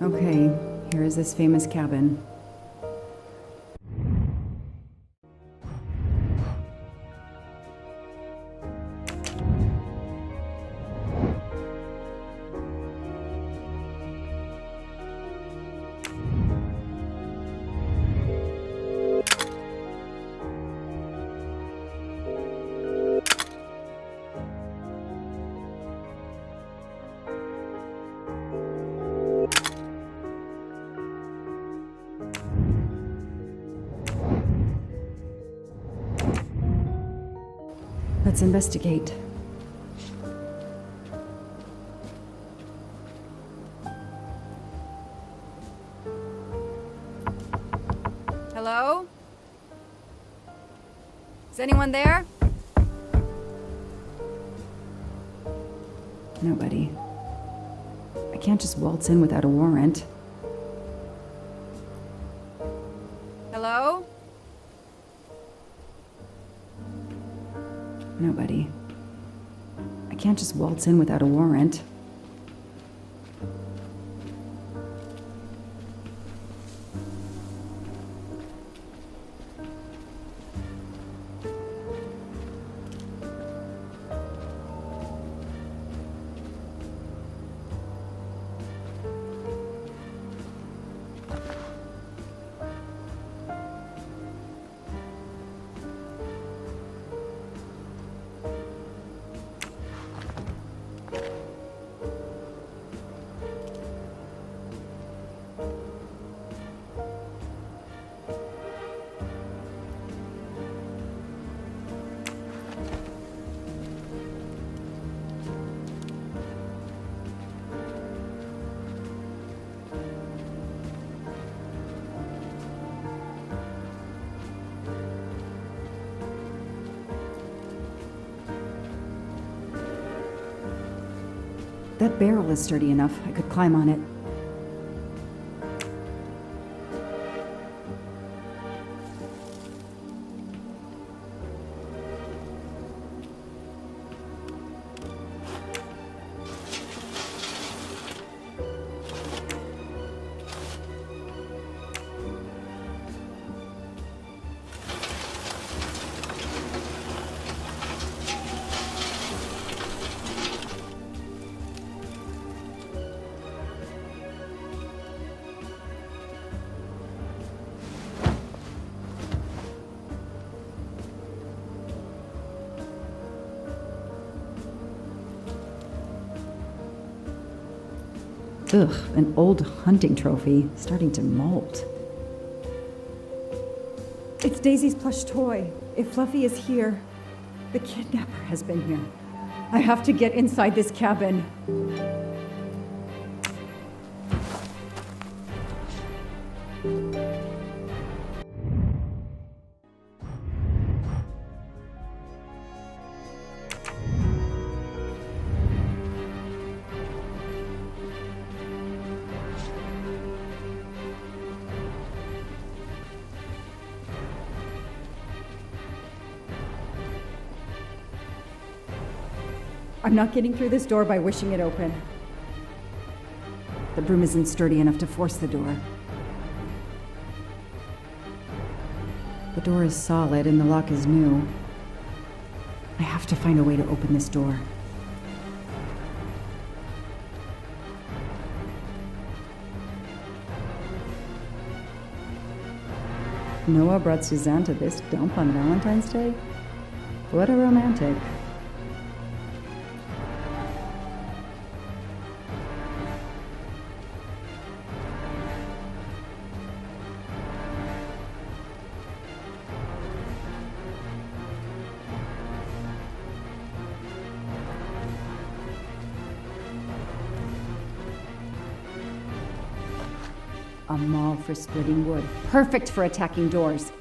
Okay, here is this famous cabin. Let's investigate. Hello? Is anyone there? Nobody. I can't just waltz in without a warrant. Hello? Nobody. I can't just waltz in without a warrant. That barrel is sturdy enough. I could climb on it. Ugh, an old hunting trophy, starting to mold. It's Daisy's plush toy. If Fluffy is here, the kidnapper has been here. I have to get inside this cabin. I'm not getting through this door by wishing it open. The broom isn't sturdy enough to force the door. The door is solid and the lock is new. I have to find a way to open this door. Noah brought Suzanne to this dump on Valentine's Day? What a romantic. A maul for splitting wood. Perfect for attacking doors.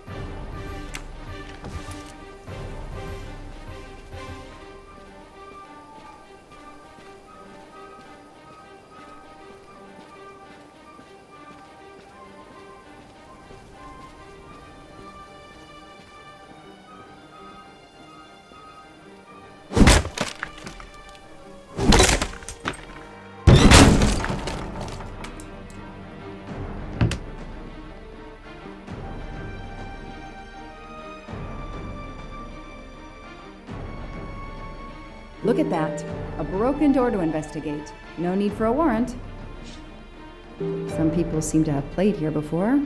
Look at that. A broken door to investigate. No need for a warrant. Some people seem to have played here before.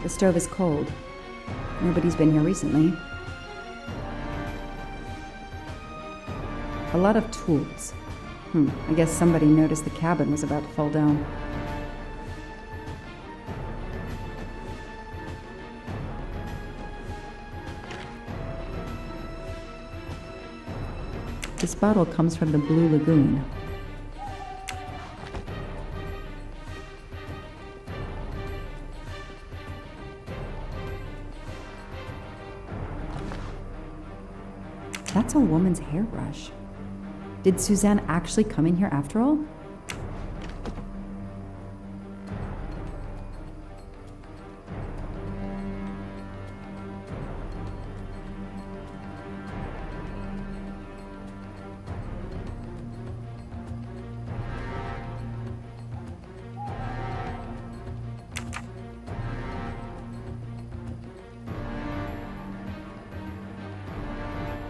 The stove is cold. Nobody's been here recently. A lot of tools. I guess somebody noticed the cabin was about to fall down. This bottle comes from the Blue Lagoon. That's a woman's hairbrush. Did Suzanne actually come in here after all?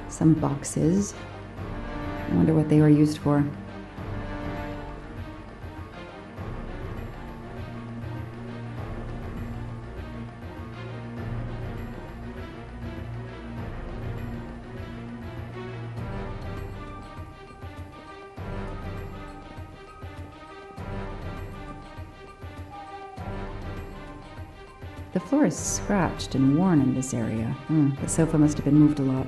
Some boxes. I wonder what they were used for. The floor is scratched and worn in this area. The sofa must have been moved a lot.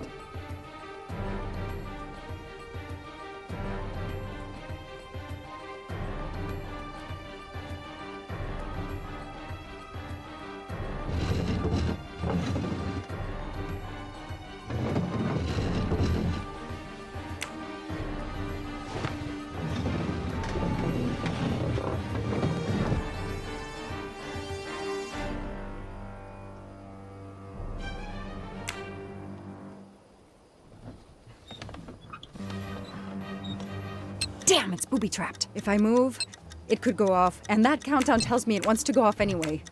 Damn, it's booby-trapped. If I move, it could go off, and that countdown tells me it wants to go off anyway.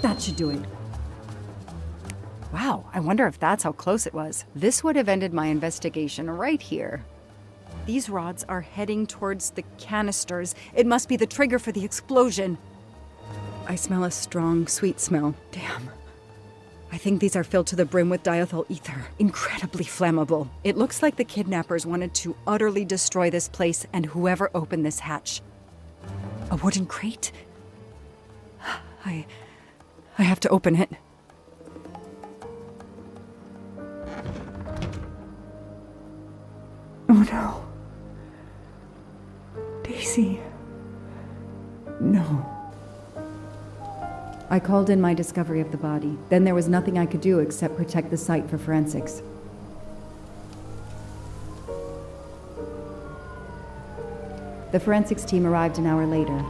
That should do it. Wow, I wonder if that's how close it was. This would have ended my investigation right here. These rods are heading towards the canisters. It must be the trigger for the explosion. I smell a strong, sweet smell. Damn. I think these are filled to the brim with diethyl ether. Incredibly flammable. It looks like the kidnappers wanted to utterly destroy this place and whoever opened this hatch. A wooden crate? I have to open it. Oh no. Daisy. No. I called in my discovery of the body. Then there was nothing I could do except protect the site for forensics. The forensics team arrived an hour later,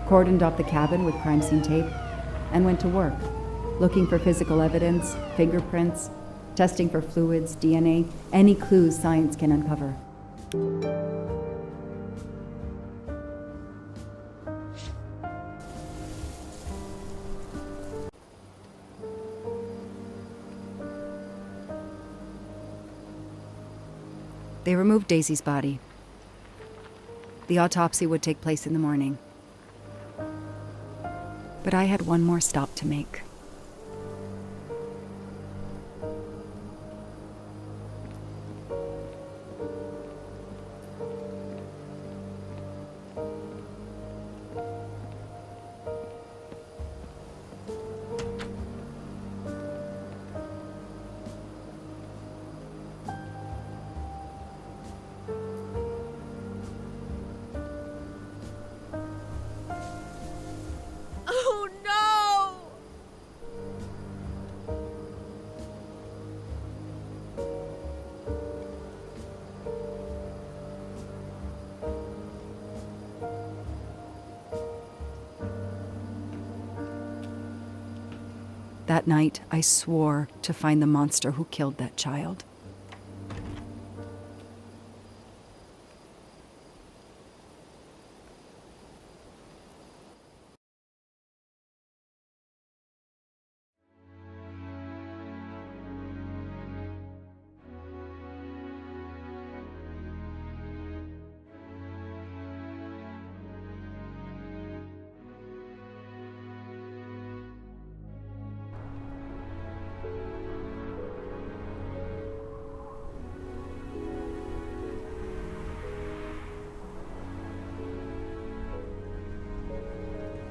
cordoned off the cabin with crime scene tape, and went to work, looking for physical evidence, fingerprints, testing for fluids, DNA, any clues science can uncover. They removed Daisy's body. The autopsy would take place in the morning. But I had one more stop to make. Oh no! That night, I swore to find the monster who killed that child.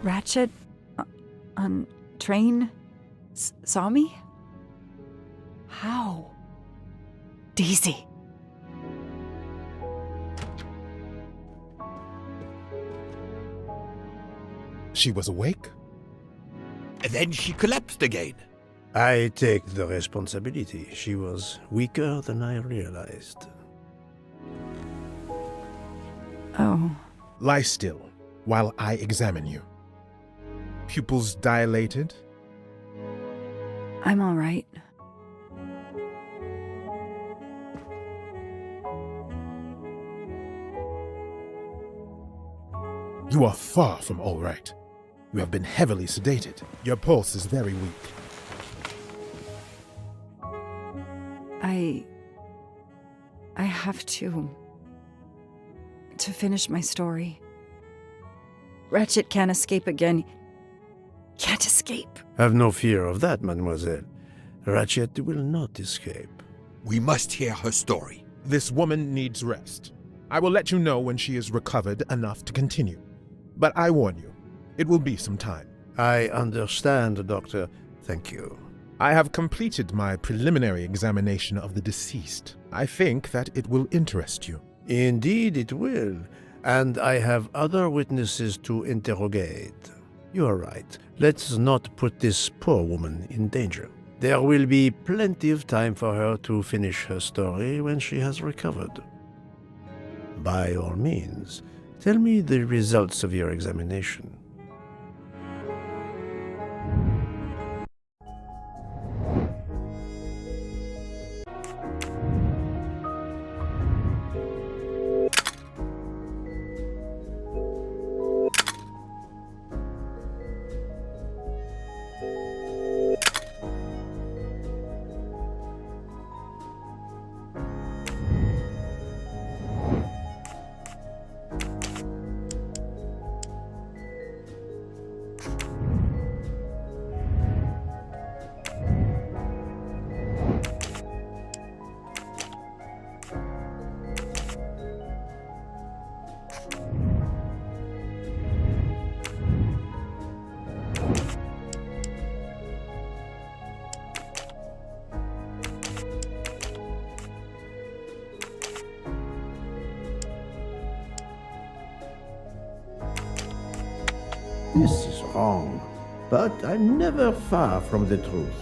Ratchet on train saw me? How? Daisy. She was awake? And then she collapsed again. I take the responsibility. She was weaker than I realized. Oh. Lie still while I examine you. Pupils dilated? I'm all right. You are far from all right. You have been heavily sedated. Your pulse is very weak. I have to finish my story. Ratchet can't escape again. Can't escape. Have no fear of that, mademoiselle. Ratchet will not escape. We must hear her story. This woman needs rest. I will let you know when she is recovered enough to continue. But I warn you, it will be some time. I understand, Doctor. Thank you. I have completed my preliminary examination of the deceased. I think that it will interest you. Indeed it will. and I have other witnesses to interrogate. You are right. Let's not put this poor woman in danger. There will be plenty of time for her to finish her story when she has recovered. By all means, tell me the results of your examination. This is wrong, but I'm never far from the truth.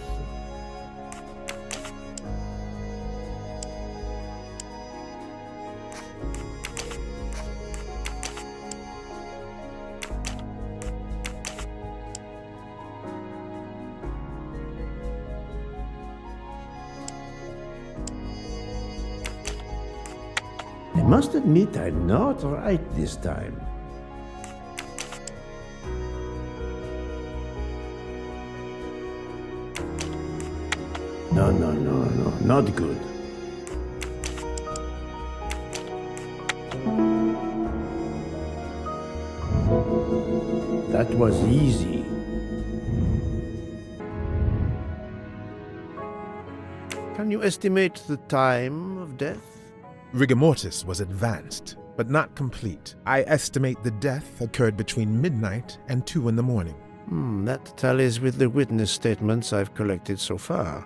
I must admit I'm not right this time. No, not good. That was easy. Can you estimate the time of death? Rigor mortis was advanced, but not complete. I estimate the death occurred between midnight and 2 in the morning. That tallies with the witness statements I've collected so far.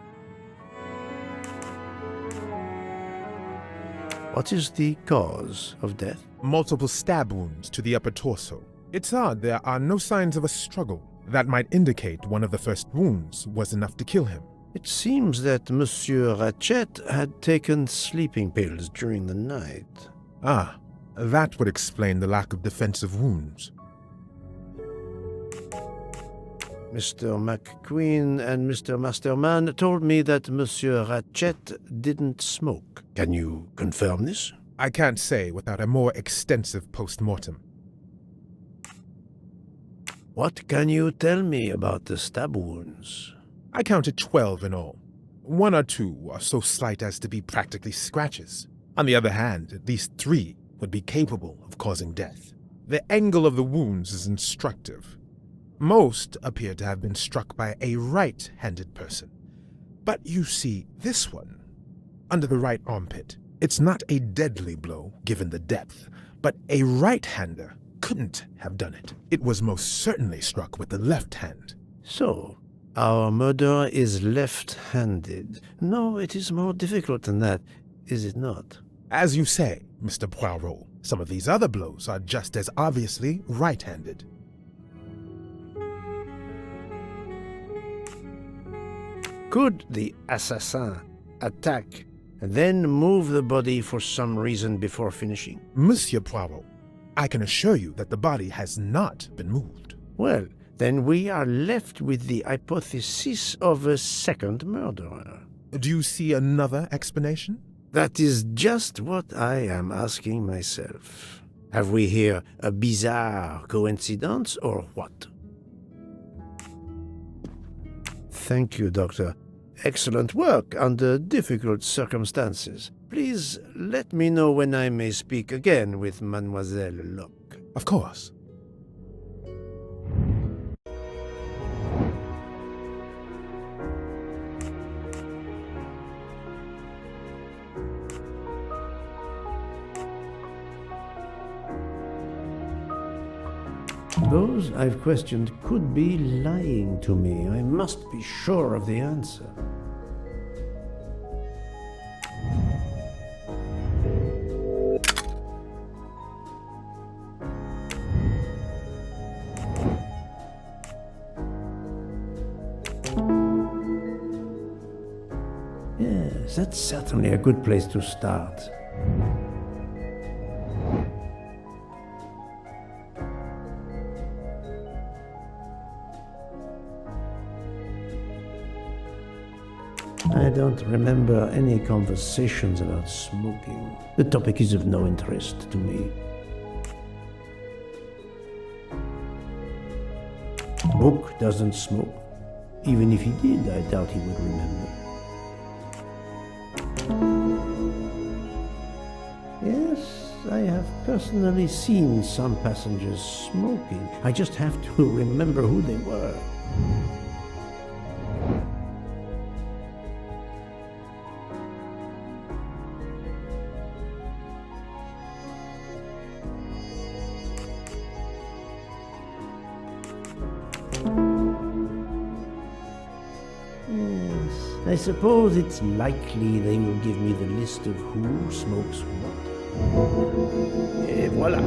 What is the cause of death? Multiple stab wounds to the upper torso. It's odd there are no signs of a struggle. That might indicate one of the first wounds was enough to kill him. It seems that Monsieur Ratchet had taken sleeping pills during the night. Ah, that would explain the lack of defensive wounds. Mr. McQueen and Mr. Masterman told me that Monsieur Ratchet didn't smoke. Can you confirm this? I can't say without a more extensive post-mortem. What can you tell me about the stab wounds? I counted 12 in all. 1 or 2 are so slight as to be practically scratches. On the other hand, at least 3 would be capable of causing death. The angle of the wounds is instructive. Most appear to have been struck by a right-handed person. But you see, this one, under the right armpit, it's not a deadly blow given the depth, but a right-hander couldn't have done it. It was most certainly struck with the left hand. So, our murderer is left-handed. No, it is more difficult than that, is it not? As you say, Mr. Poirot, some of these other blows are just as obviously right-handed. Could the assassin attack and then move the body for some reason before finishing? Monsieur Poirot, I can assure you that the body has not been moved. Well, then we are left with the hypothesis of a second murderer. Do you see another explanation? That is just what I am asking myself. Have we here a bizarre coincidence or what? Thank you, Doctor. Excellent work under difficult circumstances. Please let me know when I may speak again with Mademoiselle Locke. Of course. Those I've questioned could be lying to me. I must be sure of the answer. That's certainly a good place to start. I don't remember any conversations about smoking. The topic is of no interest to me. Book doesn't smoke. Even if he did, I doubt he would remember. Yes, I have personally seen some passengers smoking. I just have to remember who they were. I suppose it's likely they will give me the list of who smokes what. Et voilà.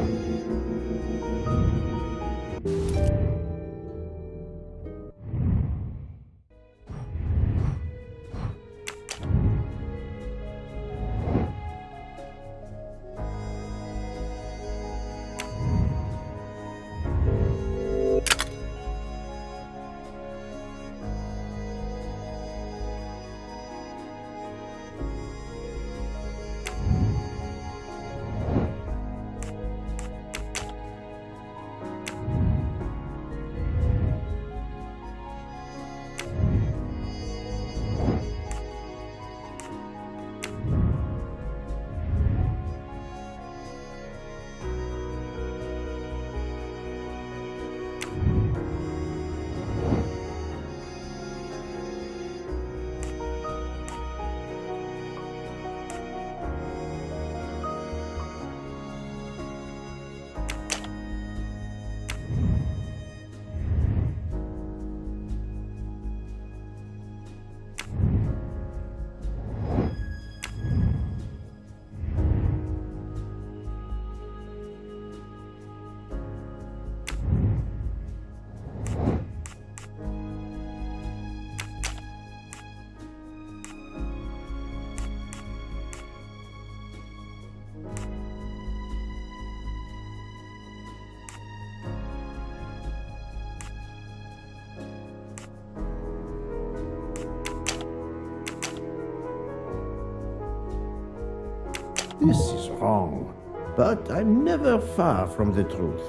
This is wrong, but I'm never far from the truth.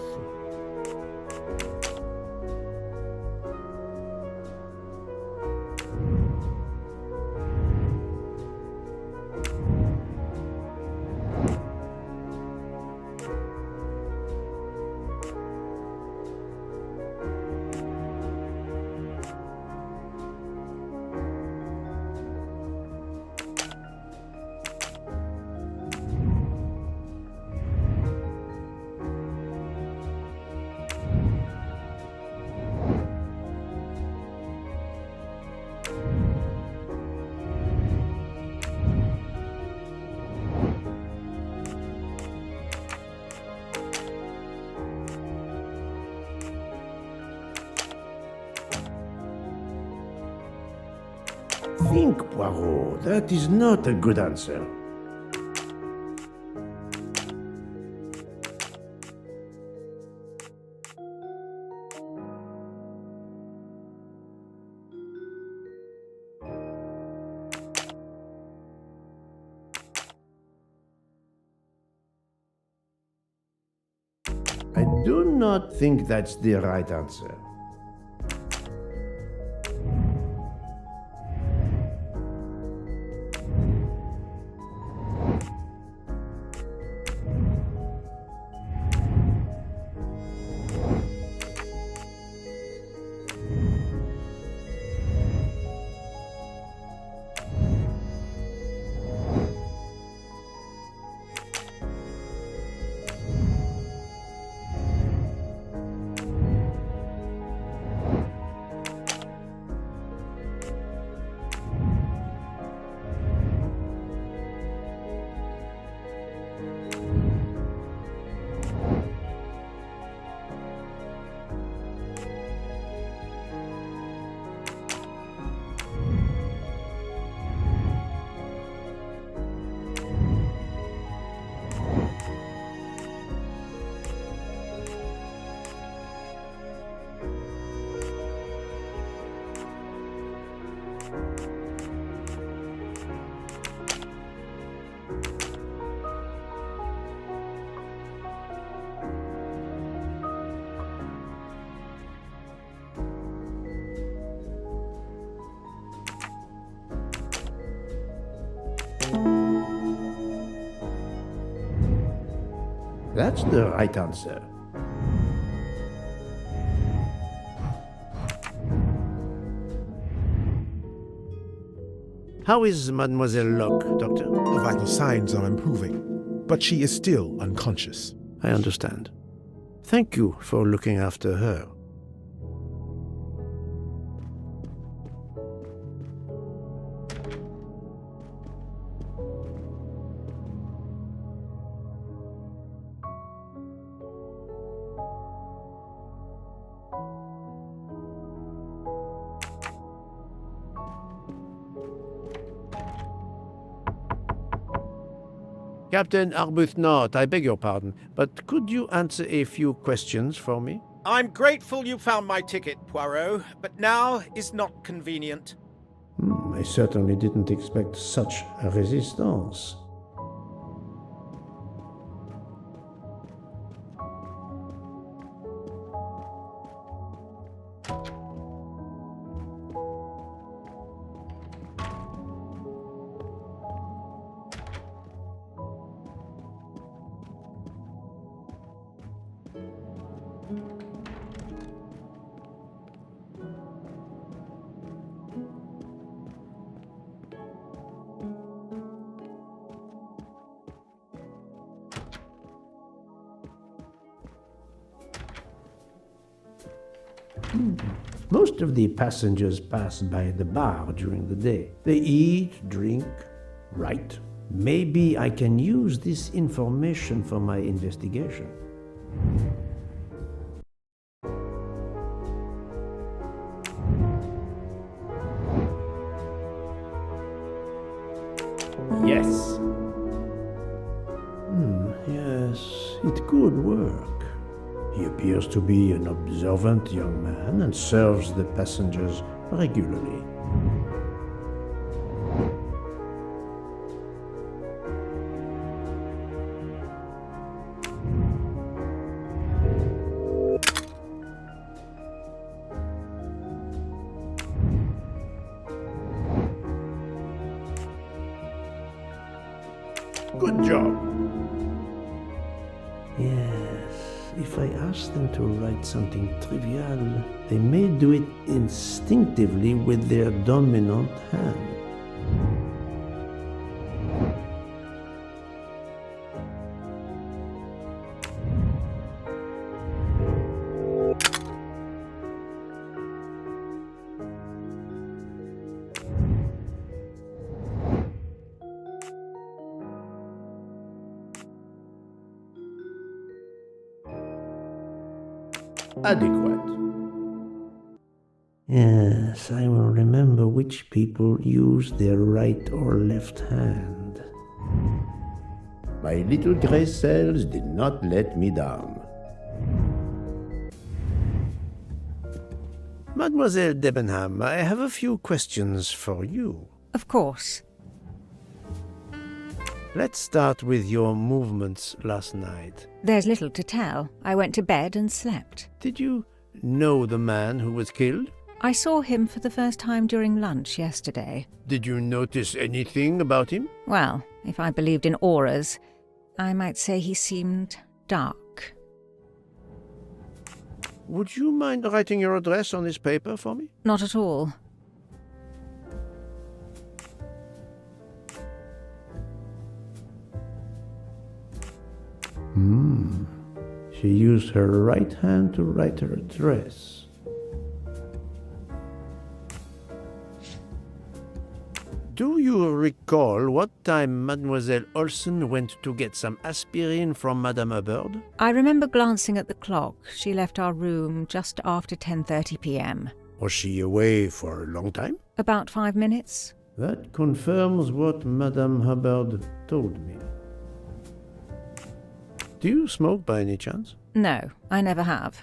Think, Poirot. That is not a good answer. I do not think that's the right answer. That's the right answer. How is Mademoiselle Locke, Doctor? Her vital signs are improving, but she is still unconscious. I understand. Thank you for looking after her. Captain Arbuthnot, I beg your pardon, but could you answer a few questions for me? I'm grateful you found my ticket, Poirot, but now is not convenient. I certainly didn't expect such a resistance. Most of the passengers pass by the bar during the day. They eat, drink, write. Maybe I can use this information for my investigation. Yes. Yes, it could work. He appears to be an observant young man and serves the passengers regularly. Good job. Yes, if I ask them to write something trivial, they may do it instinctively with their dominant hand. Adequate. Yes, I will remember which people use their right or left hand. My little gray cells did not let me down. Mademoiselle Debenham, I have a few questions for you. Of course. Let's start with your movements last night. There's little to tell. I went to bed and slept. Did you know the man who was killed? I saw him for the first time during lunch yesterday. Did you notice anything about him? Well, if I believed in auras, I might say he seemed dark. Would you mind writing your address on this paper for me? Not at all. She used her right hand to write her address. Do you recall what time Mademoiselle Olsen went to get some aspirin from Madame Hubbard? I remember glancing at the clock. She left our room just after 10:30 p.m. Was she away for a long time? About 5 minutes. That confirms what Madame Hubbard told me. Do you smoke by any chance? No, I never have.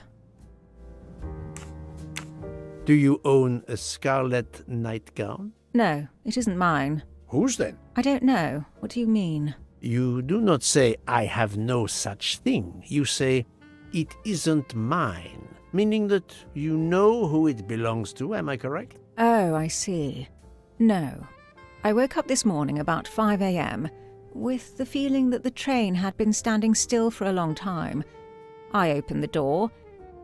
Do you own a scarlet nightgown? No, it isn't mine. Whose then? I don't know. What do you mean? You do not say, I have no such thing. You say, it isn't mine, meaning that you know who it belongs to, am I correct? Oh, I see. No. I woke up this morning about 5 a.m., with the feeling that the train had been standing still for a long time. I opened the door,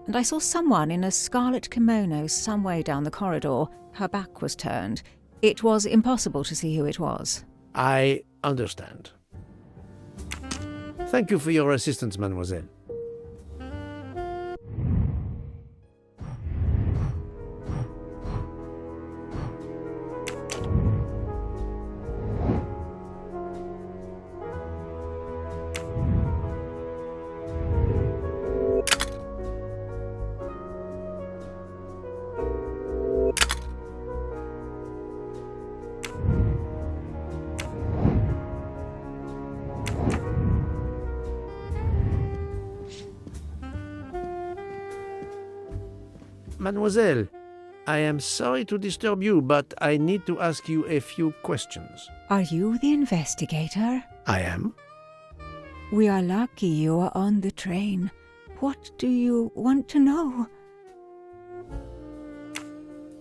and I saw someone in a scarlet kimono some way down the corridor. Her back was turned. It was impossible to see who it was. I understand. Thank you for your assistance, mademoiselle. Mademoiselle, I am sorry to disturb you, but I need to ask you a few questions. Are you the investigator? I am. We are lucky you are on the train. What do you want to know?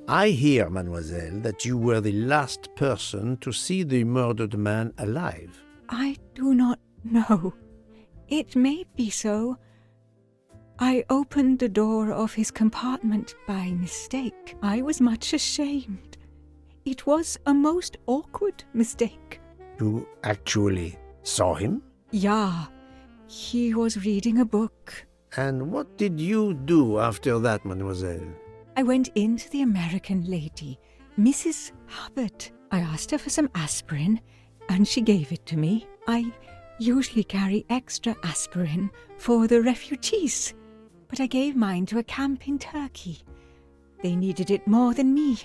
I hear, mademoiselle, that you were the last person to see the murdered man alive. I do not know. It may be so. I opened the door of his compartment by mistake. I was much ashamed. It was a most awkward mistake. You actually saw him? Yeah, he was reading a book. And what did you do after that, mademoiselle? I went in to the American lady, Mrs. Hubbard. I asked her for some aspirin, and she gave it to me. I usually carry extra aspirin for the refugees, but I gave mine to a camp in Turkey. They needed it more than me.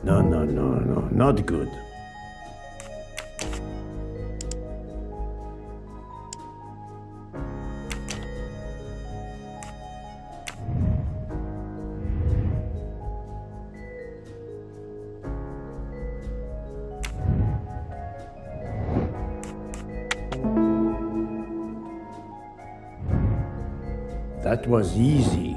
No, not good. That was easy.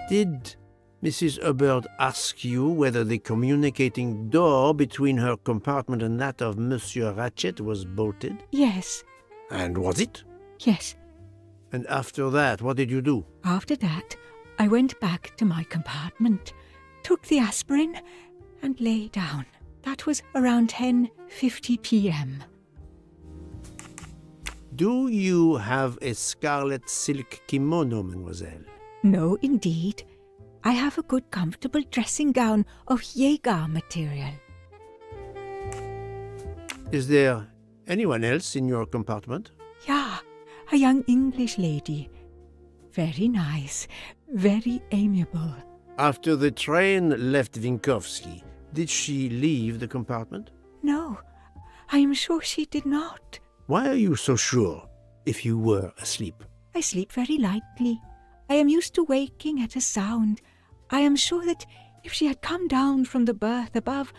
Did Mrs. Hubbard ask you whether the communicating door between her compartment and that of Monsieur Ratchet was bolted? Yes, And was it? yes. And after that, what did you do? After that, I went back to my compartment, took the aspirin, and lay down. That was around 10:50 p.m. Do you have a scarlet silk kimono, mademoiselle? No, indeed. I have a good, comfortable dressing gown of Jaeger material. Is there anyone else in your compartment? Yeah, a young English lady. Very nice, very amiable. After the train left Vinkovsky, did she leave the compartment? No, I am sure she did not. Why are you so sure, if you were asleep? I sleep very lightly. I am used to waking at a sound. I am sure that if she had come down from the berth above,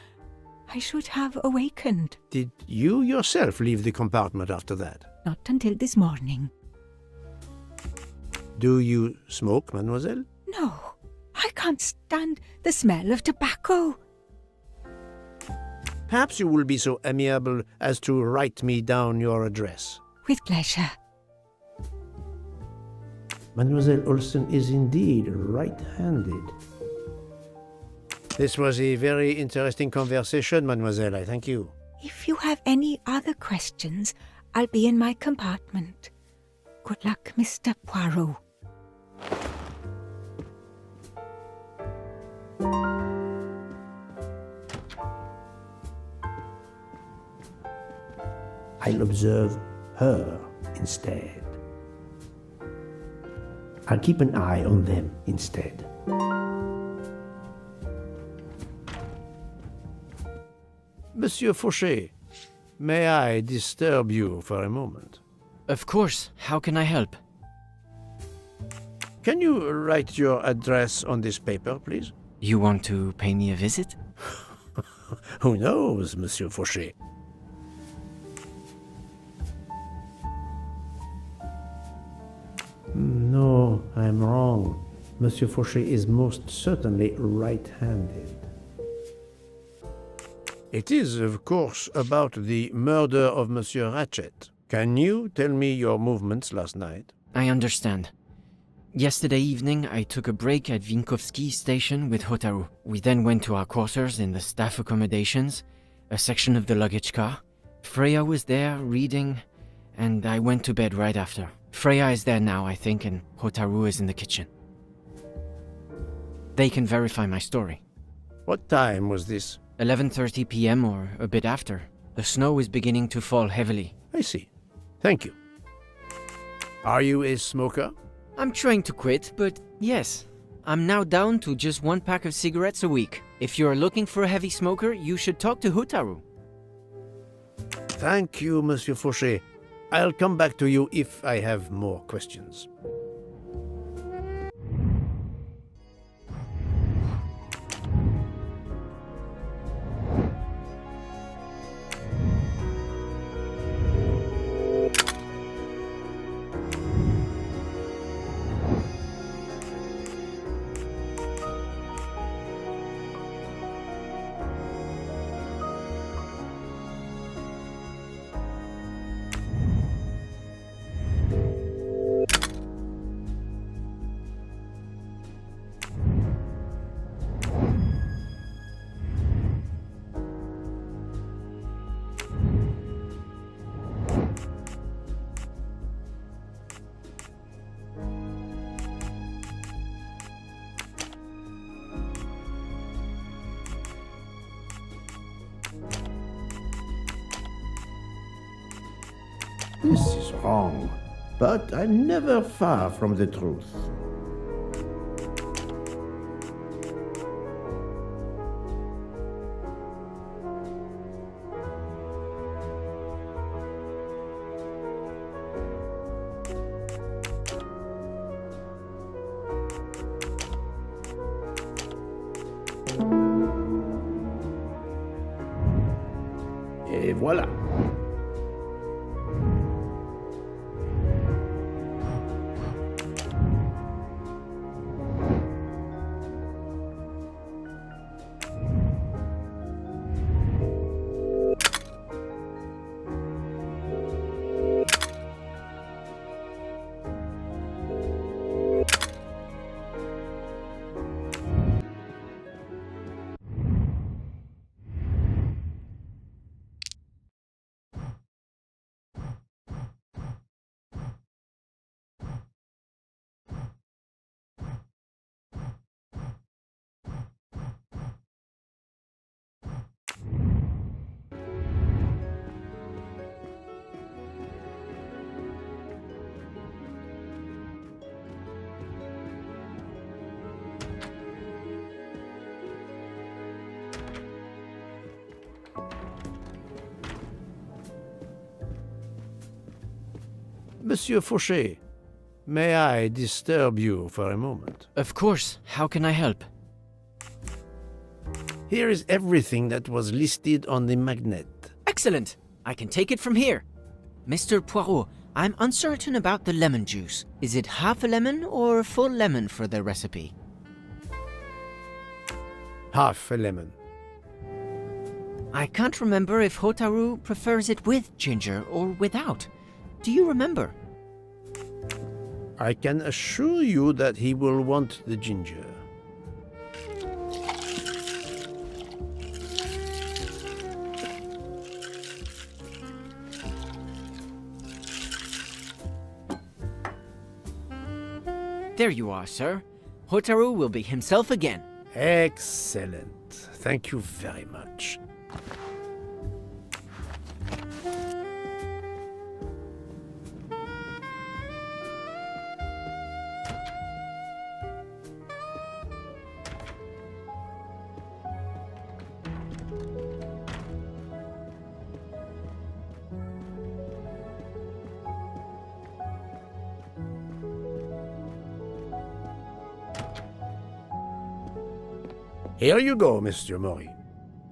I should have awakened. Did you yourself leave the compartment after that? Not until this morning. Do you smoke, mademoiselle? No, I can't stand the smell of tobacco. Perhaps you will be so amiable as to write me down your address. With pleasure. Mademoiselle Olsen is indeed right-handed. This was a very interesting conversation, mademoiselle. I thank you. If you have any other questions, I'll be in my compartment. Good luck, Mr. Poirot. I'll observe her instead. I'll keep an eye on them instead. Monsieur Fauché, may I disturb you for a moment? Of course. How can I help? Can you write your address on this paper, please? You want to pay me a visit? Who knows, Monsieur Fauché? No, I'm wrong. Monsieur Fauché is most certainly right-handed. It is, of course, about the murder of Monsieur Ratchet. Can you tell me your movements last night? I understand. Yesterday evening, I took a break at Vinkovsky station with Hotaru. We then went to our quarters in the staff accommodations, a section of the luggage car. Freya was there, reading, and I went to bed right after. Freya is there now, I think, and Hotaru is in the kitchen. They can verify my story. What time was this? 11:30 p.m. or a bit after. The snow is beginning to fall heavily. I see. Thank you. Are you a smoker? I'm trying to quit, but yes. I'm now down to just 1 pack of cigarettes a week. If you're looking for a heavy smoker, you should talk to Hotaru. Thank you, Monsieur Fauché. I'll come back to you if I have more questions. This is wrong, but I'm never far from the truth. Et voilà. Monsieur Fauché, may I disturb you for a moment? Of course. How can I help? Here is everything that was listed on the magnet. Excellent. I can take it from here. Mr. Poirot, I'm uncertain about the lemon juice. Is it half a lemon or a full lemon for the recipe? Half a lemon. I can't remember if Hotaru prefers it with ginger or without. Do you remember? I can assure you that he will want the ginger. There you are, sir. Hotaru will be himself again. Excellent. Thank you very much. Here you go, Mr. Mori.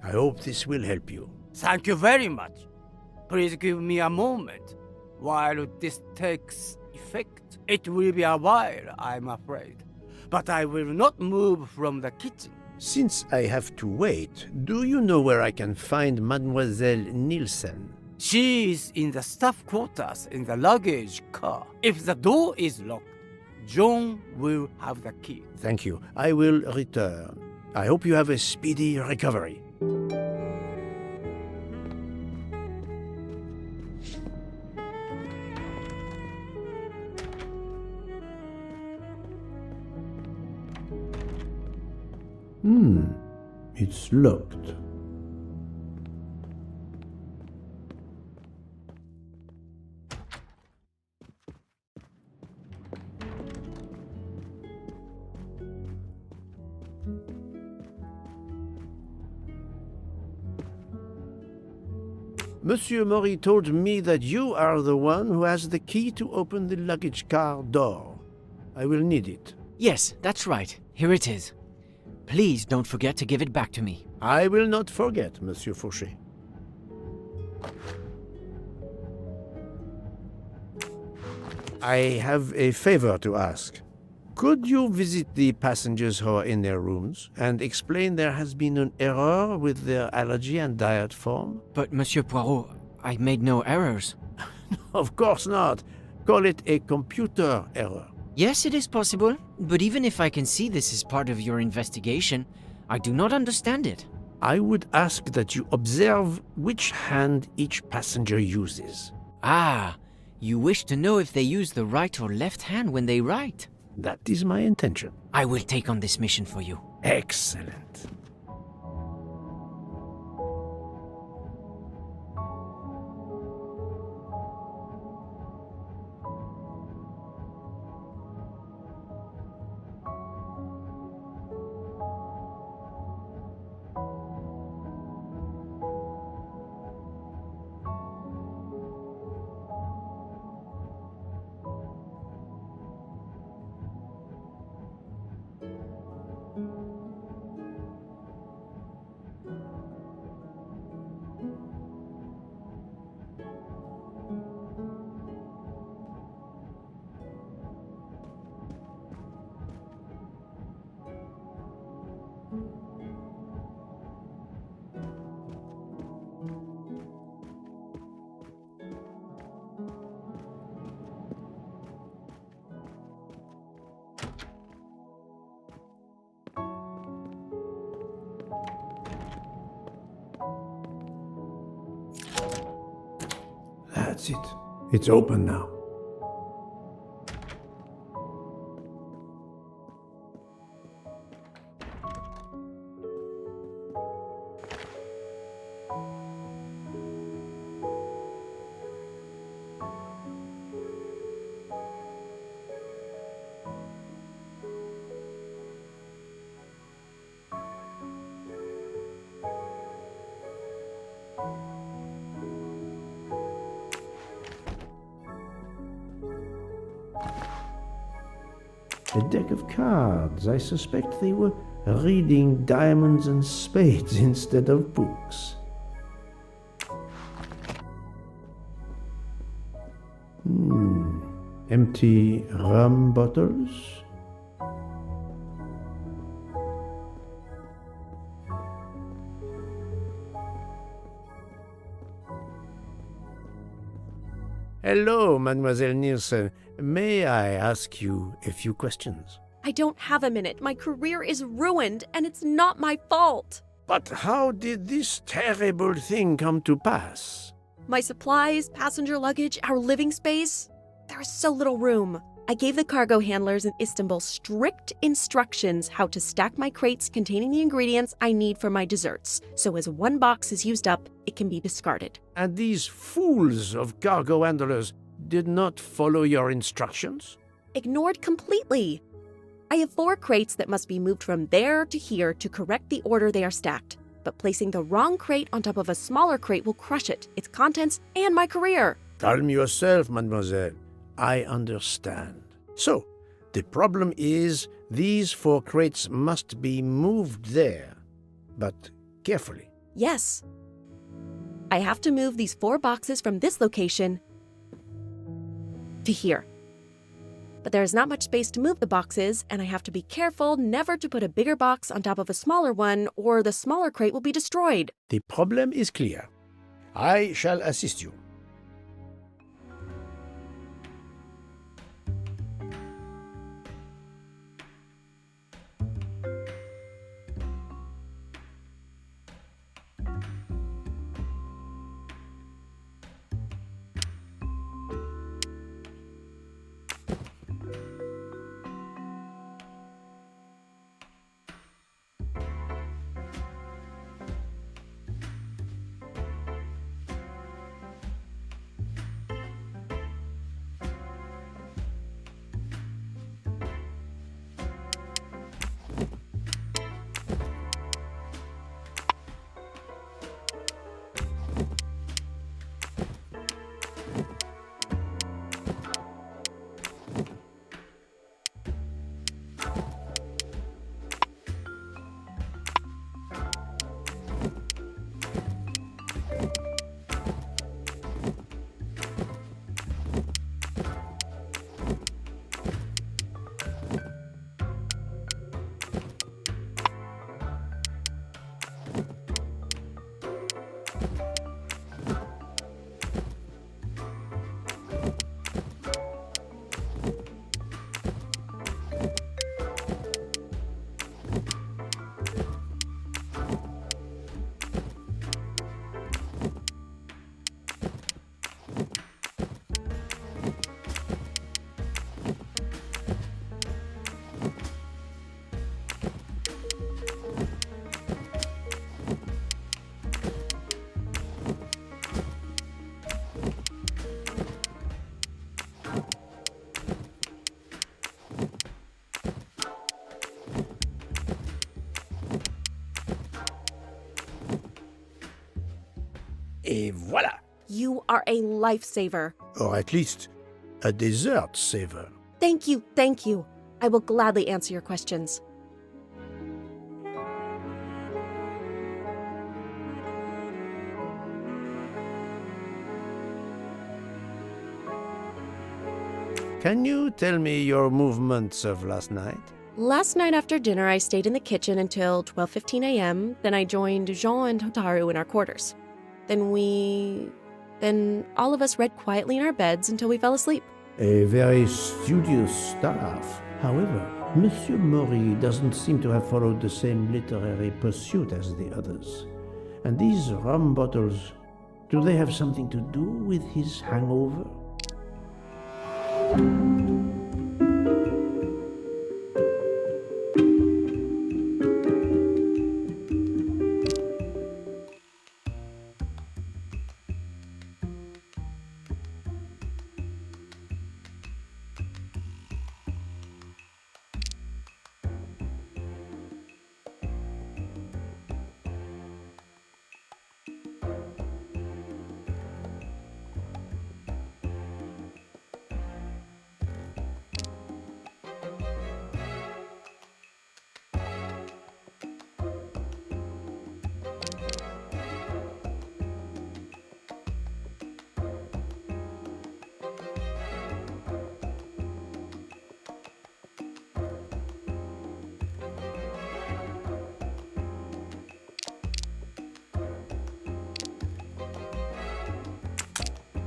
I hope this will help you. Thank you very much. Please give me a moment. While this takes effect, it will be a while, I'm afraid. But I will not move from the kitchen. Since I have to wait, do you know where I can find Mademoiselle Nielsen? She is in the staff quarters in the luggage car. If the door is locked, John will have the key. Thank you. I will return. I hope you have a speedy recovery. It's locked. Monsieur Mori told me that you are the one who has the key to open the luggage car door. I will need it. Yes, that's right. Here it is. Please don't forget to give it back to me. I will not forget, Monsieur Fauché. I have a favor to ask. Could you visit the passengers who are in their rooms and explain there has been an error with their allergy and diet form? But, Monsieur Poirot, I made no errors. Of course not. Call it a computer error. Yes, it is possible, but even if I can see this is part of your investigation, I do not understand it. I would ask that you observe which hand each passenger uses. Ah, you wish to know if they use the right or left hand when they write? That is my intention. I will take on this mission for you. Excellent. That's it. It's open now. A deck of cards. I suspect they were reading diamonds and spades instead of books. Empty rum bottles. Hello, Mademoiselle Nielsen. May I ask you a few questions? I don't have a minute. My career is ruined, and it's not my fault. But how did this terrible thing come to pass? My supplies, passenger luggage, our living space. There is so little room. I gave the cargo handlers in Istanbul strict instructions how to stack my crates containing the ingredients I need for my desserts, so as one box is used up, it can be discarded. And these fools of cargo handlers did not follow your instructions? Ignored completely. I have 4 crates that must be moved from there to here to correct the order they are stacked. But placing the wrong crate on top of a smaller crate will crush it, its contents, and my career. Calm yourself, mademoiselle. I understand. So, the problem is these 4 crates must be moved there, but carefully. Yes. I have to move these 4 boxes from this location to here. But there is not much space to move the boxes, and I have to be careful never to put a bigger box on top of a smaller one, or the smaller crate will be destroyed. The problem is clear. I shall assist you. Et voilà! You are a lifesaver. Or at least a dessert saver. Thank you, thank you. I will gladly answer your questions. Can you tell me your movements of last night? Last night after dinner, I stayed in the kitchen until 12:15 a.m. Then I joined Jean and Hotaru in our quarters. Then all of us read quietly in our beds until we fell asleep. A very studious staff. However, Monsieur Mori doesn't seem to have followed the same literary pursuit as the others. And these rum bottles, do they have something to do with his hangover?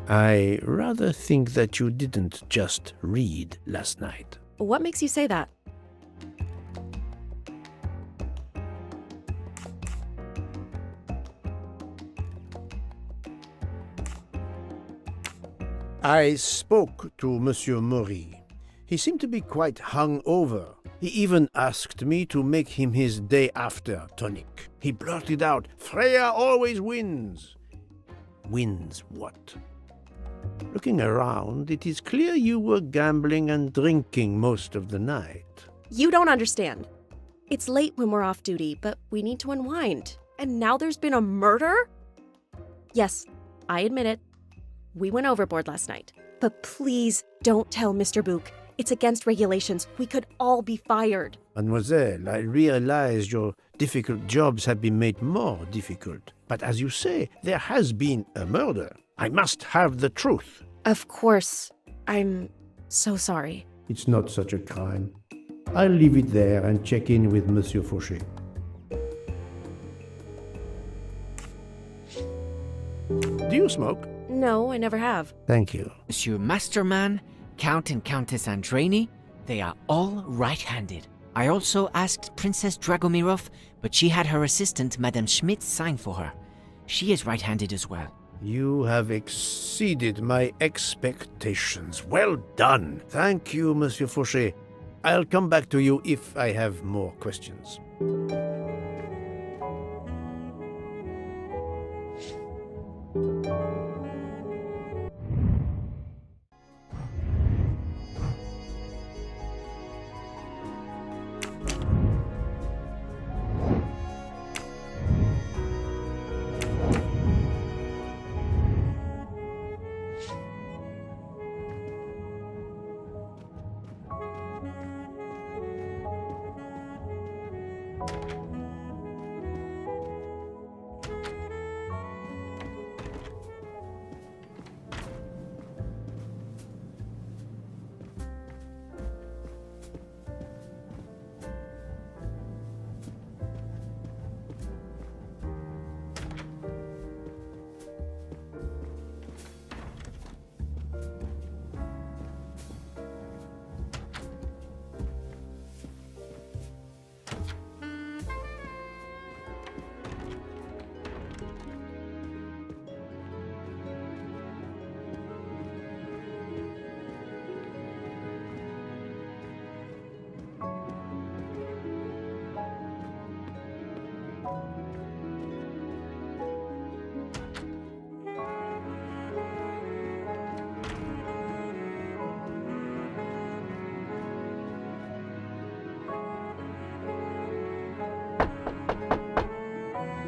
I rather think that you didn't just read last night. What makes you say that? I spoke to Monsieur Mori. He seemed to be quite hung-over. He even asked me to make him his day-after tonic. He blurted out, "Freya always wins." Wins what? Looking around, it is clear you were gambling and drinking most of the night. You don't understand. It's late when we're off duty, but we need to unwind. And now there's been a murder? Yes, I admit it. We went overboard last night. But please don't tell Mr. Book. It's against regulations. We could all be fired. Mademoiselle, I realize your difficult jobs have been made more difficult. But as you say, there has been a murder. I must have the truth. Of course. I'm so sorry. It's not such a crime. I'll leave it there and check in with Monsieur Fauché. Do you smoke? No, I never have. Thank you. Monsieur Masterman, Count and Countess Andreni, they are all right-handed. I also asked Princess Dragomirov, but she had her assistant, Madame Schmidt, sign for her. She is right-handed as well. You have exceeded my expectations. Well done. Thank you, Monsieur Fauché. I'll come back to you if I have more questions.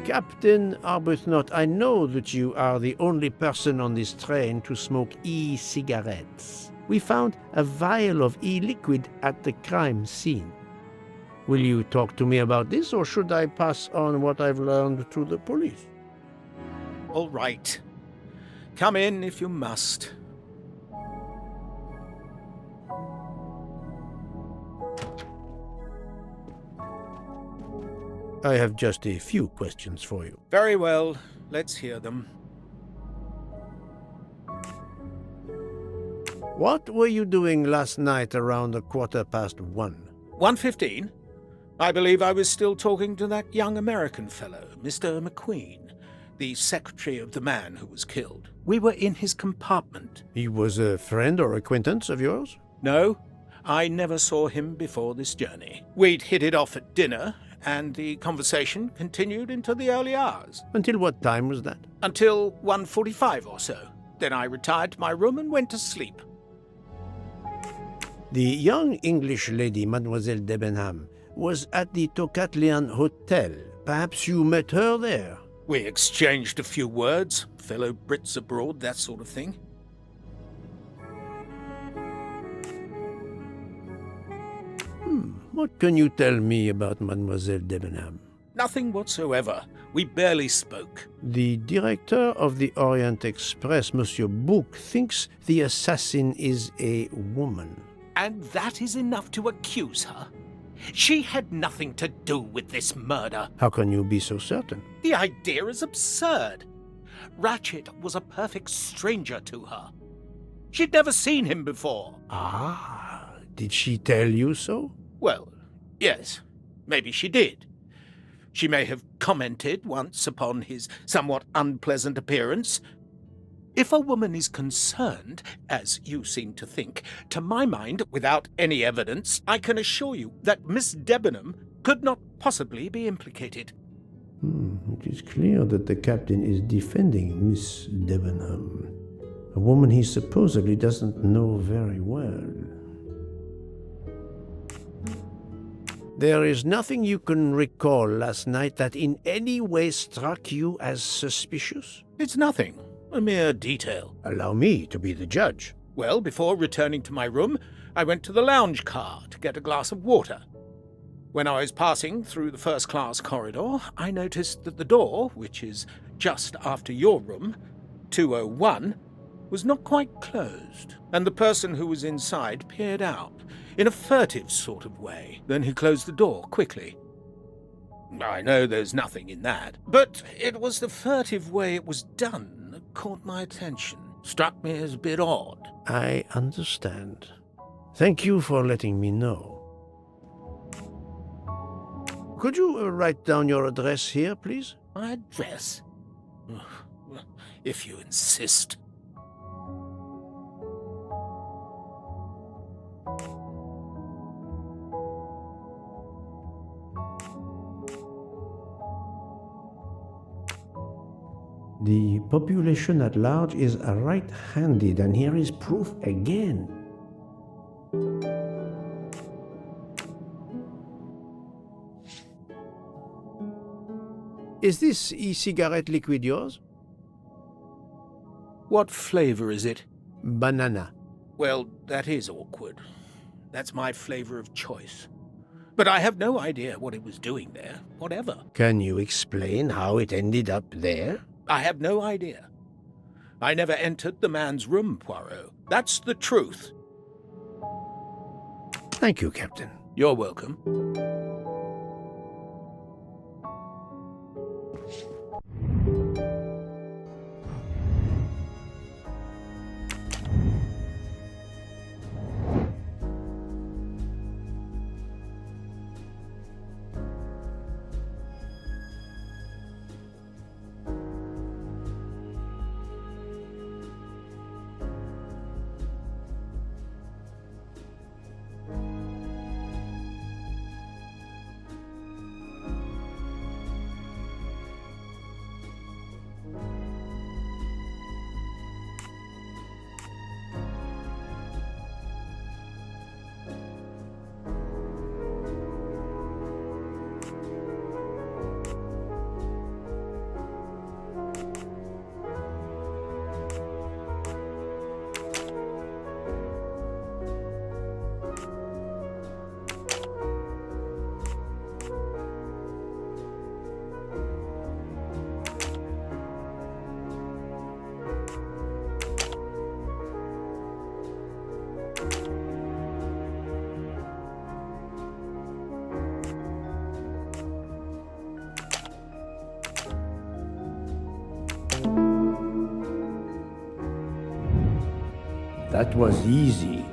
Captain Arbuthnot, I know that you are the only person on this train to smoke e-cigarettes. We found a vial of e-liquid at the crime scene. Will you talk to me about this, or should I pass on what I've learned to the police? All right. Come in if you must. I have just a few questions for you. Very well. Let's hear them. What were you doing last night around 1:15? 1:15? I believe I was still talking to that young American fellow, Mr. McQueen, the secretary of the man who was killed. We were in his compartment. He was a friend or acquaintance of yours? No, I never saw him before this journey. We'd hit it off at dinner, and the conversation continued into the early hours. Until what time was that? Until 1:45 or so. Then I retired to my room and went to sleep. The young English lady, Mademoiselle Debenham, was at the Tocatlian Hotel. Perhaps you met her there? We exchanged a few words, fellow Brits abroad, that sort of thing. What can you tell me about Mademoiselle Debenham? Nothing whatsoever. We barely spoke. The director of the Orient Express, Monsieur Book, thinks the assassin is a woman. And that is enough to accuse her. She had nothing to do with this murder. How can you be so certain? The idea is absurd. Ratchet was a perfect stranger to her. She'd never seen him before. Ah, did she tell you so? Well, yes, maybe she did. She may have commented once upon his somewhat unpleasant appearance. If a woman is concerned, as you seem to think, to my mind, without any evidence, I can assure you that Miss Debenham could not possibly be implicated. It is clear that the captain is defending Miss Debenham, a woman he supposedly doesn't know very well. There is nothing you can recall last night that in any way struck you as suspicious? It's nothing. A mere detail. Allow me to be the judge. Well, before returning to my room, I went to the lounge car to get a glass of water. When I was passing through the first-class corridor, I noticed that the door, which is just after your room, 201, was not quite closed, and the person who was inside peered out, in a furtive sort of way. Then he closed the door quickly. I know there's nothing in that, but it was the furtive way it was done that caught my attention. Struck me as a bit odd. I understand. Thank you for letting me know. Could you write down your address here, please? My address? If you insist. The population at large is right-handed, and here is proof again. Is this e-cigarette liquid yours? What flavor is it? Banana. Well, that is awkward. That's my flavor of choice. But I have no idea what it was doing there, whatever. Can you explain how it ended up there? I have no idea. I never entered the man's room, Poirot. That's the truth. Thank you, Captain. You're welcome. That was easy.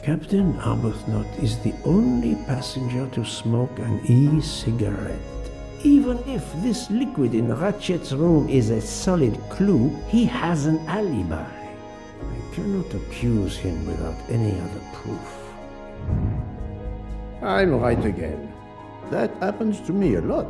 Captain Arbuthnot is the only passenger to smoke an e-cigarette. Even if this liquid in Ratchet's room is a solid clue, he has an alibi. I cannot accuse him without any other proof. I'm right again. That happens to me a lot.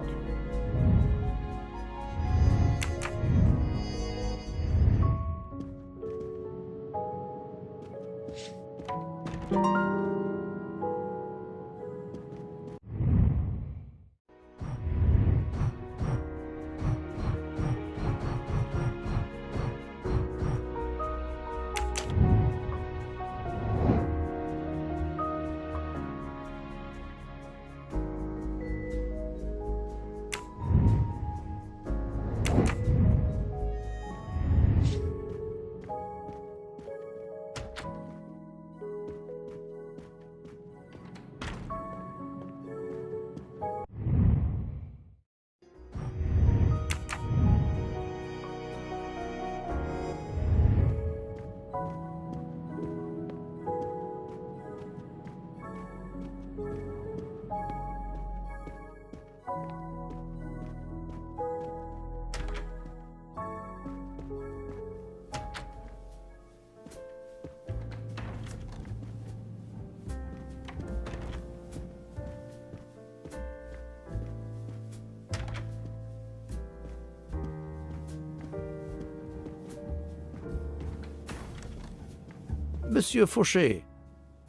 Monsieur Fauché,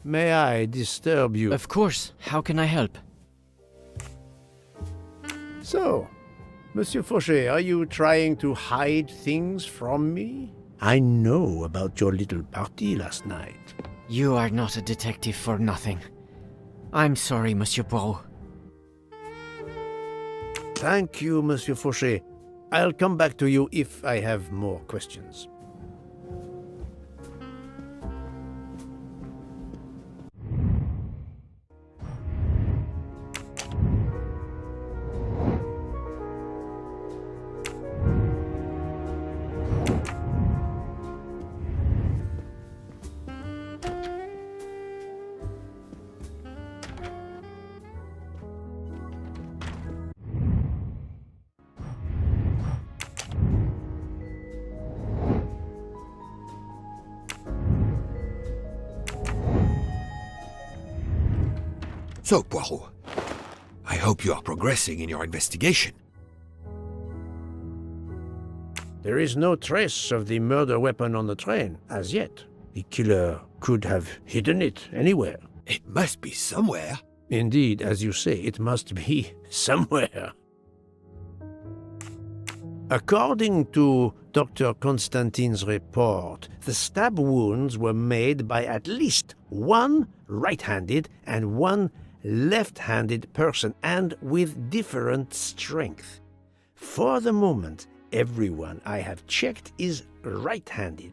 may I disturb you? Of course. How can I help? So, Monsieur Fauché, are you trying to hide things from me? I know about your little party last night. You are not a detective for nothing. I'm sorry, Monsieur Poirot. Thank you, Monsieur Fauché. I'll come back to you if I have more questions. So, Poirot, I hope you are progressing in your investigation. There is no trace of the murder weapon on the train, as yet. The killer could have hidden it anywhere. It must be somewhere. Indeed, as you say, it must be somewhere. According to Dr. Constantine's report, the stab wounds were made by at least one right-handed and one left-handed person, and with different strength. For the moment, everyone I have checked is right-handed.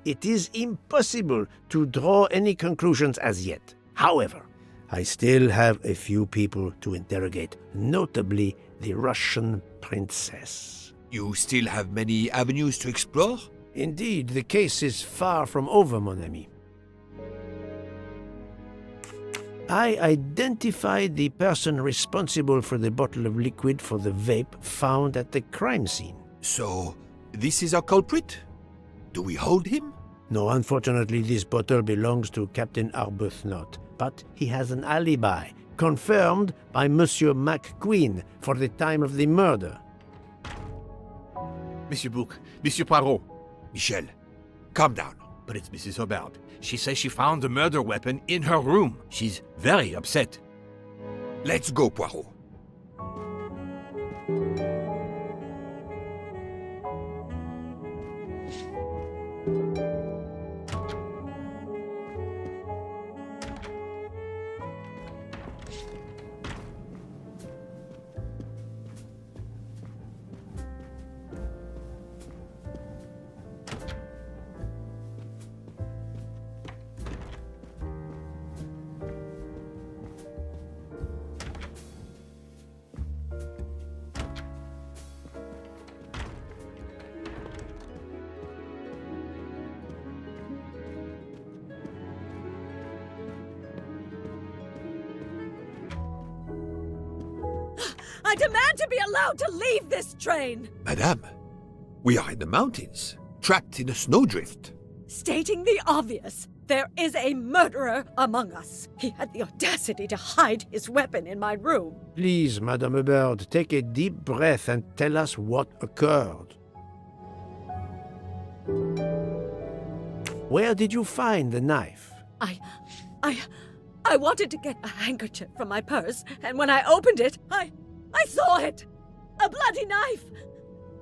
It is impossible to draw any conclusions as yet. However, I still have a few people to interrogate, notably the Russian princess. You still have many avenues to explore? Indeed, the case is far from over, mon ami. I identified the person responsible for the bottle of liquid for the vape found at the crime scene. So, this is our culprit? Do we hold him? No, unfortunately, this bottle belongs to Captain Arbuthnot, but he has an alibi, confirmed by Monsieur McQueen for the time of the murder. Monsieur Bouc, Monsieur Poirot. Michel, calm down. But it's Mrs. Hobart. She says she found the murder weapon in her room. She's very upset. Let's go, Poirot. I demand to be allowed to leave this train! Madame, we are in the mountains, trapped in a snowdrift. Stating the obvious, there is a murderer among us. He had the audacity to hide his weapon in my room. Please, Madame Hubbard, take a deep breath and tell us what occurred. Where did you find the knife? I wanted to get a handkerchief from my purse, and when I opened it, I saw it! A bloody knife!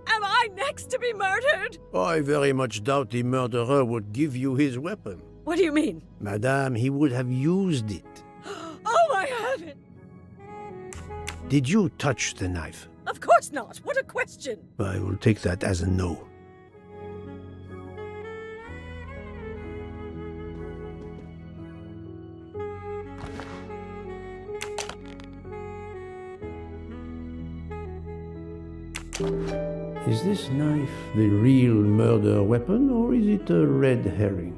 Am I next to be murdered? I very much doubt the murderer would give you his weapon. What do you mean? Madame, he would have used it. Oh, I haven't! Did you touch the knife? Of course not! What a question! I will take that as a no. Is this knife the real murder weapon, or is it a red herring?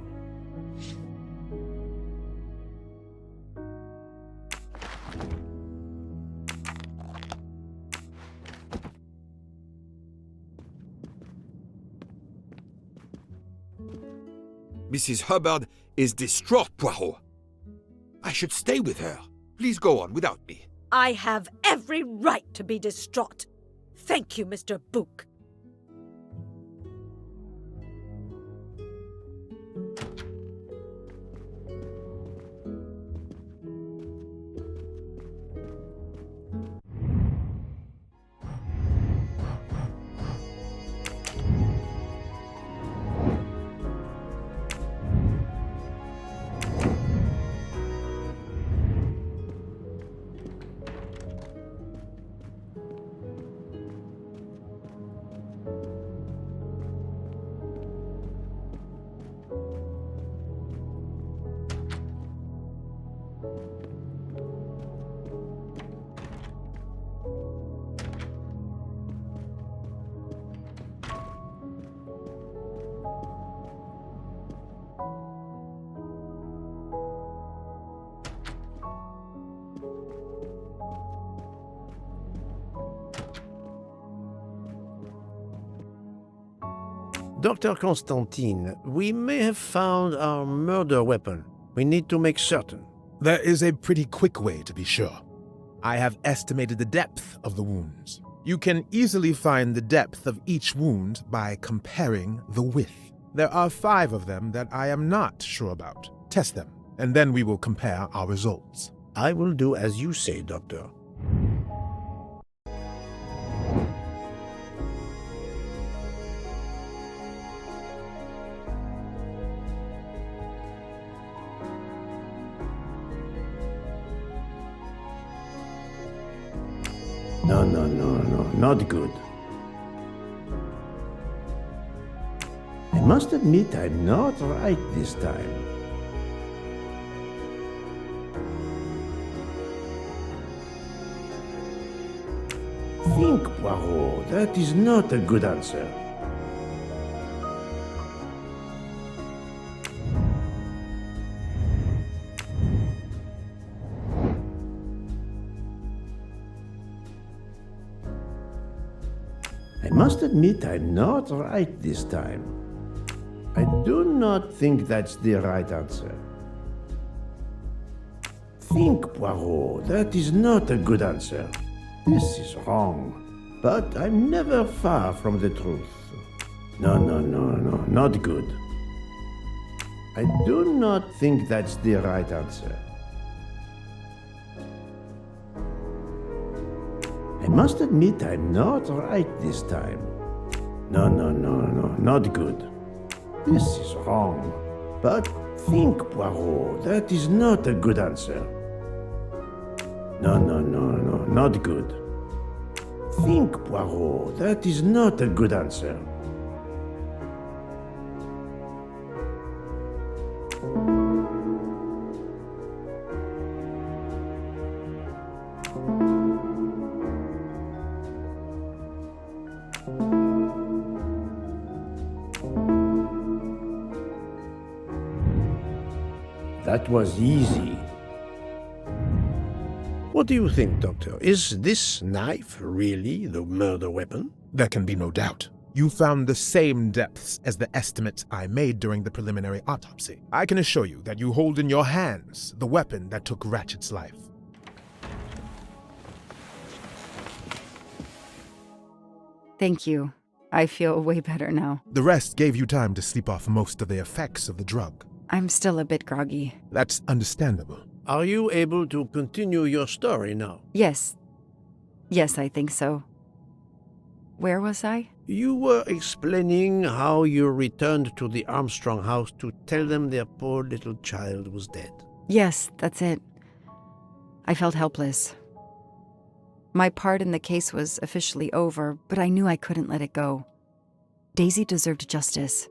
Mrs. Hubbard is distraught, Poirot. I should stay with her. Please go on without me. I have every right to be distraught. Thank you, Mr. Book. Dr. Constantine, we may have found our murder weapon. We need to make certain. There is a pretty quick way to be sure. I have estimated the depth of the wounds. You can easily find the depth of each wound by comparing the width. There are 5 of them that I am not sure about. Test them, and then we will compare our results. I will do as you say, Doctor. No, not good. I must admit I'm not right this time. Think, Poirot, that is not a good answer. I must admit I'm not right this time. I do not think that's the right answer. Think, Poirot, that is not a good answer. This is wrong, but I'm never far from the truth. No, not good. I do not think that's the right answer. I must admit I'm not right this time. No, not good. This is wrong. But think, Poirot, that is not a good answer. No, not good. Think, Poirot, that is not a good answer. That was easy. What do you think, Doctor? Is this knife really the murder weapon? There can be no doubt. You found the same depths as the estimates I made during the preliminary autopsy. I can assure you that you hold in your hands the weapon that took Ratchet's life. Thank you. I feel way better now. The rest gave you time to sleep off most of the effects of the drug. I'm still a bit groggy. That's understandable. Are you able to continue your story now? Yes. Yes, I think so. Where was I? You were explaining how you returned to the Armstrong house to tell them their poor little child was dead. Yes, that's it. I felt helpless. My part in the case was officially over, but I knew I couldn't let it go. Daisy deserved justice.